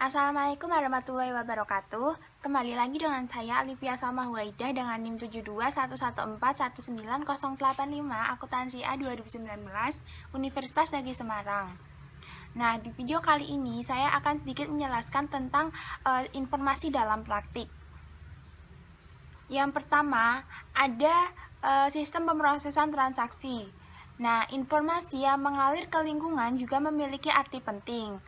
Assalamualaikum warahmatullahi wabarakatuh. Kembali lagi dengan saya Alivia Salma Huwaidah dengan NIM 7211419085 Akuntansi A 2019 Universitas Negeri Semarang. Nah, di video kali ini saya akan sedikit menjelaskan tentang informasi dalam praktik. Yang pertama, ada sistem pemrosesan transaksi. Nah, informasi yang mengalir ke lingkungan juga memiliki arti penting.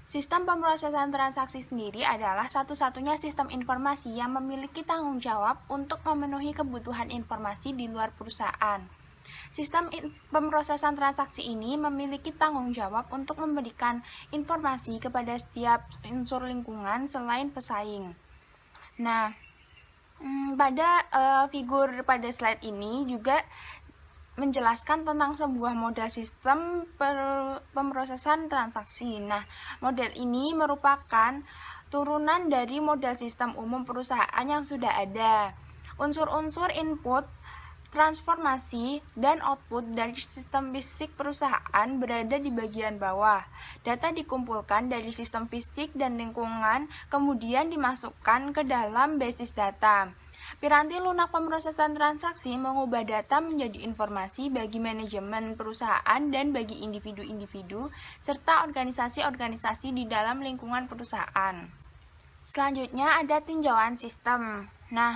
Sistem pemrosesan transaksi sendiri adalah satu-satunya sistem informasi yang memiliki tanggung jawab untuk memenuhi kebutuhan informasi di luar perusahaan. Sistem pemrosesan transaksi ini memiliki tanggung jawab untuk memberikan informasi kepada setiap unsur lingkungan selain pesaing. Nah, pada figur pada slide ini juga menjelaskan tentang sebuah model sistem pemrosesan transaksi. Nah, model ini merupakan turunan dari model sistem umum perusahaan yang sudah ada. Unsur-unsur input, transformasi, dan output dari sistem fisik perusahaan berada di bagian bawah. Data dikumpulkan dari sistem fisik dan lingkungan, kemudian dimasukkan ke dalam basis data. Piranti lunak pemrosesan transaksi mengubah data menjadi informasi bagi manajemen perusahaan dan bagi individu-individu serta organisasi-organisasi di dalam lingkungan perusahaan. Selanjutnya ada tinjauan sistem. Nah,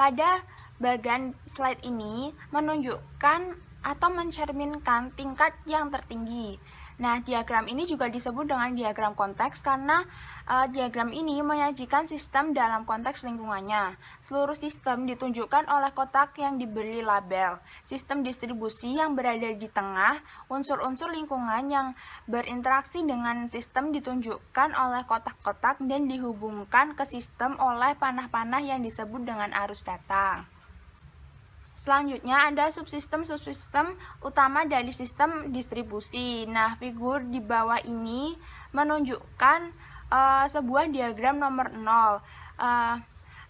pada bagian slide ini menunjukkan atau mencerminkan tingkat yang tertinggi. Nah, diagram ini juga disebut dengan diagram konteks karena diagram ini menyajikan sistem dalam konteks lingkungannya. Seluruh sistem ditunjukkan oleh kotak yang diberi label. Sistem distribusi yang berada di tengah, unsur-unsur lingkungan yang berinteraksi dengan sistem ditunjukkan oleh kotak-kotak dan dihubungkan ke sistem oleh panah-panah yang disebut dengan arus data. Selanjutnya ada subsistem utama dari sistem distribusi. Nah, figur di bawah ini menunjukkan sebuah diagram nomor 0.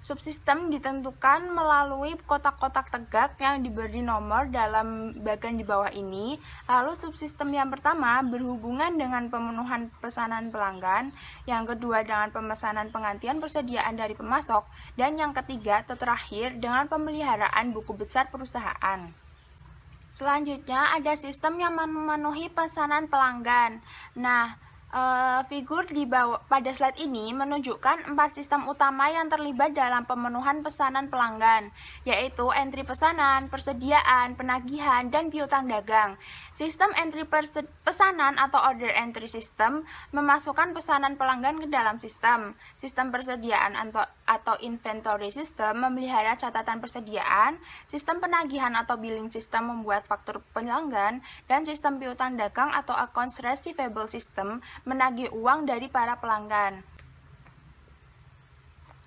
Subsistem ditentukan melalui kotak-kotak tegak yang diberi nomor dalam bagian di bawah ini. Lalu subsistem yang pertama berhubungan dengan pemenuhan pesanan pelanggan, yang kedua dengan pemesanan penggantian persediaan dari pemasok, dan yang ketiga terakhir dengan pemeliharaan buku besar perusahaan. Selanjutnya ada sistem yang memenuhi pesanan pelanggan. Nah, figur di bawah pada slide ini menunjukkan 4 sistem utama yang terlibat dalam pemenuhan pesanan pelanggan, yaitu entry pesanan, persediaan, penagihan, dan piutang dagang. Sistem entry pesanan atau order entry system memasukkan pesanan pelanggan ke dalam sistem. Sistem persediaan atau inventory system memelihara catatan persediaan. Sistem penagihan atau billing system membuat faktur pelanggan, dan sistem piutang dagang atau accounts receivable system menagih uang dari para pelanggan.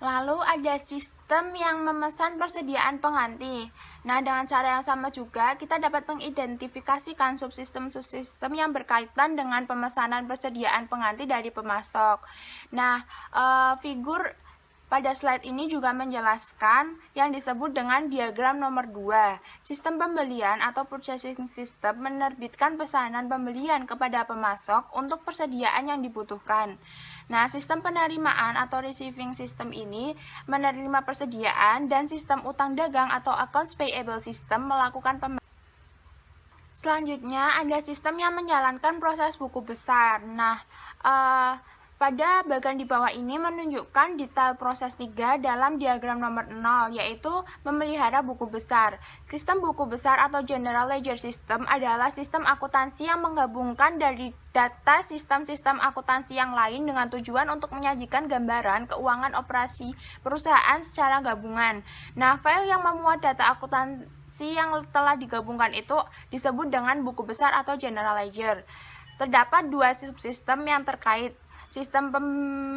Lalu ada sistem yang memesan persediaan pengganti. Nah, dengan cara yang sama juga kita dapat mengidentifikasikan subsistem yang berkaitan dengan pemesanan persediaan pengganti dari pemasok. Nah, figur pada slide ini juga menjelaskan yang disebut dengan diagram nomor 2. Sistem pembelian atau purchasing system menerbitkan pesanan pembelian kepada pemasok untuk persediaan yang dibutuhkan. Nah, sistem penerimaan atau receiving system ini menerima persediaan, dan sistem utang dagang atau accounts payable system melakukan Selanjutnya ada sistem yang menjalankan proses buku besar. Nah, pada bagian di bawah ini menunjukkan detail proses 3 dalam diagram nomor 0, yaitu memelihara buku besar. Sistem buku besar atau General Ledger System adalah sistem akuntansi yang menggabungkan dari data sistem-sistem akuntansi yang lain dengan tujuan untuk menyajikan gambaran keuangan operasi perusahaan secara gabungan. Nah, file yang memuat data akuntansi yang telah digabungkan itu disebut dengan buku besar atau General Ledger. Terdapat 2 subsistem yang terkait. Sistem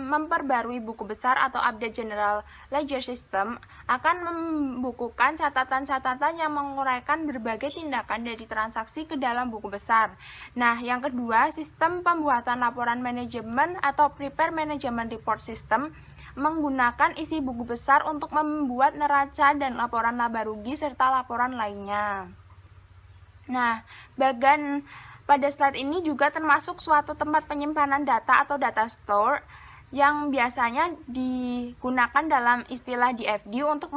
memperbarui buku besar atau update General Ledger System akan membukukan catatan-catatan yang menguraikan berbagai tindakan dari transaksi ke dalam buku besar. Nah, yang kedua, sistem pembuatan laporan manajemen atau Prepare Management Report System menggunakan isi buku besar untuk membuat neraca dan laporan laba rugi serta laporan lainnya. Nah, bagian pada slide ini juga termasuk suatu tempat penyimpanan data atau data store yang biasanya digunakan dalam istilah DFD untuk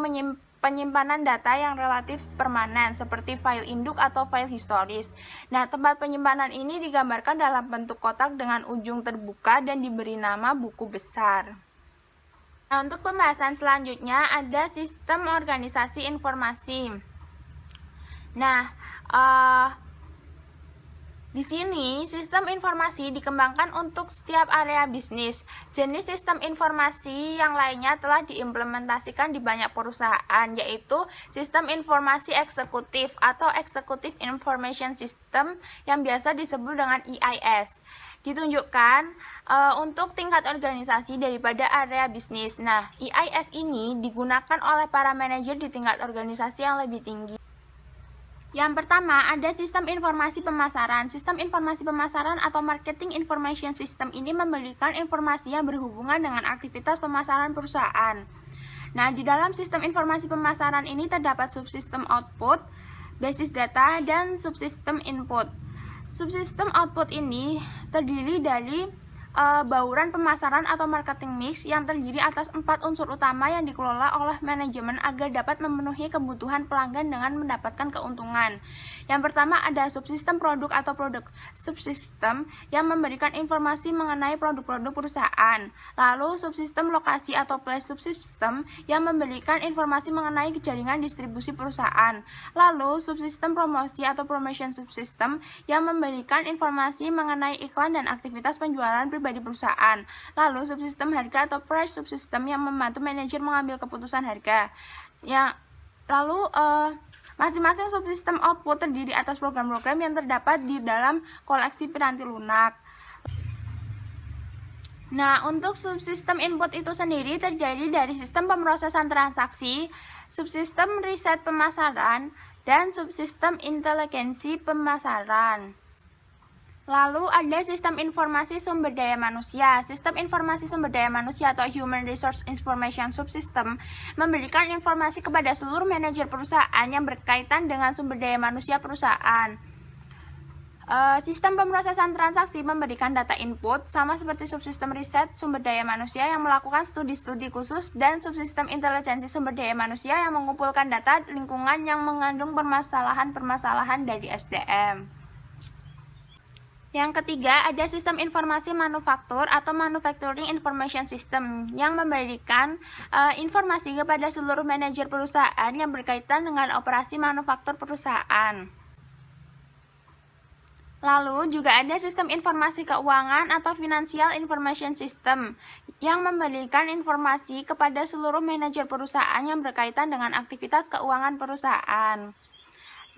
penyimpanan data yang relatif permanen seperti file induk atau file historis. Nah, tempat penyimpanan ini digambarkan dalam bentuk kotak dengan ujung terbuka dan diberi nama buku besar. Nah, untuk pembahasan selanjutnya ada sistem organisasi informasi. Nah, di sini, sistem informasi dikembangkan untuk setiap area bisnis. Jenis sistem informasi yang lainnya telah diimplementasikan di banyak perusahaan, yaitu sistem informasi eksekutif atau Executive Information System yang biasa disebut dengan EIS. Ditunjukkan untuk tingkat organisasi daripada area bisnis. Nah, EIS ini digunakan oleh para manajer di tingkat organisasi yang lebih tinggi. Yang pertama, ada sistem informasi pemasaran. Sistem informasi pemasaran atau Marketing Information System ini memberikan informasi yang berhubungan dengan aktivitas pemasaran perusahaan. Nah, di dalam sistem informasi pemasaran ini terdapat subsistem output, basis data, dan subsistem input. Subsistem output ini terdiri dari bauran pemasaran atau marketing mix yang terdiri atas 4 unsur utama yang dikelola oleh manajemen agar dapat memenuhi kebutuhan pelanggan dengan mendapatkan keuntungan. Yang pertama ada subsistem produk atau produk subsistem yang memberikan informasi mengenai produk-produk perusahaan. Lalu subsistem lokasi atau place subsistem yang memberikan informasi mengenai jaringan distribusi perusahaan. Lalu subsistem promosi atau promotion subsistem yang memberikan informasi mengenai iklan dan aktivitas penjualan pribadi perusahaan. Lalu subsistem harga atau price subsistem yang membantu manajer mengambil keputusan harga. Masing-masing subsistem output terdiri atas program-program yang terdapat di dalam koleksi piranti lunak. Nah, untuk subsistem input itu sendiri terdiri dari sistem pemrosesan transaksi, subsistem riset pemasaran, dan subsistem inteligensi pemasaran. Lalu ada sistem informasi sumber daya manusia. Sistem informasi sumber daya manusia atau Human Resource Information Subsystem memberikan informasi kepada seluruh manajer perusahaan yang berkaitan dengan sumber daya manusia perusahaan. Sistem pemrosesan transaksi memberikan data input sama seperti subsistem riset sumber daya manusia yang melakukan studi-studi khusus dan subsistem intelijensi sumber daya manusia yang mengumpulkan data lingkungan yang mengandung permasalahan-permasalahan dari SDM. Yang ketiga, ada sistem informasi manufaktur atau Manufacturing Information System yang memberikan informasi kepada seluruh manajer perusahaan yang berkaitan dengan operasi manufaktur perusahaan. Lalu juga ada sistem informasi keuangan atau Financial Information System yang memberikan informasi kepada seluruh manajer perusahaan yang berkaitan dengan aktivitas keuangan perusahaan.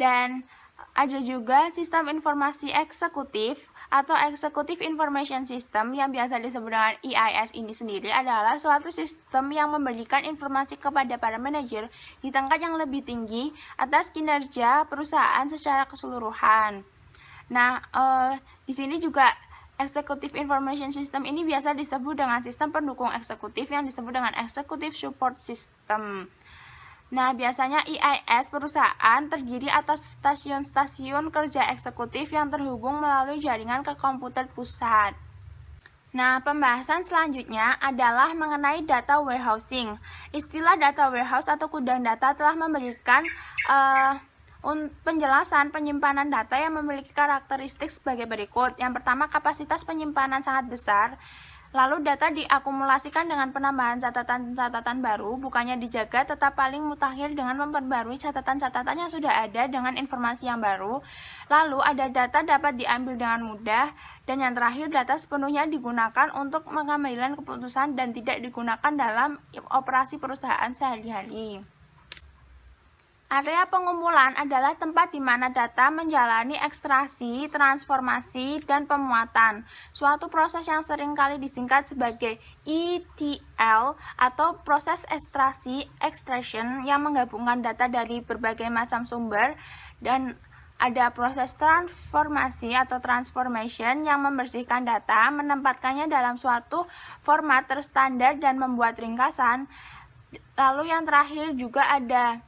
Dan ada juga sistem informasi eksekutif atau Executive Information System yang biasa disebut dengan EIS ini sendiri adalah suatu sistem yang memberikan informasi kepada para manajer di tingkat yang lebih tinggi atas kinerja perusahaan secara keseluruhan. Nah, di sini juga Executive Information System ini biasa disebut dengan sistem pendukung eksekutif yang disebut dengan Executive Support System. Nah, biasanya EIS perusahaan terdiri atas stasiun-stasiun kerja eksekutif yang terhubung melalui jaringan ke komputer pusat. Nah, pembahasan selanjutnya adalah mengenai data warehousing. Istilah data warehouse atau gudang data telah memberikan penjelasan penyimpanan data yang memiliki karakteristik sebagai berikut. Yang pertama, kapasitas penyimpanan sangat besar. Lalu data diakumulasikan dengan penambahan catatan-catatan baru, bukannya dijaga tetap paling mutakhir dengan memperbarui catatan-catatan yang sudah ada dengan informasi yang baru. Lalu ada data dapat diambil dengan mudah, dan yang terakhir data sepenuhnya digunakan untuk pengambilan keputusan dan tidak digunakan dalam operasi perusahaan sehari-hari. Area pengumpulan adalah tempat di mana data menjalani ekstraksi, transformasi, dan pemuatan. Suatu proses yang seringkali disingkat sebagai ETL atau proses ekstraksi extraction yang menggabungkan data dari berbagai macam sumber, dan ada proses transformasi atau transformation yang membersihkan data, menempatkannya dalam suatu format terstandar dan membuat ringkasan. Lalu yang terakhir juga ada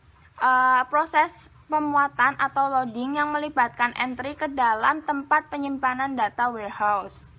proses pemuatan atau loading yang melibatkan entry ke dalam tempat penyimpanan data warehouse.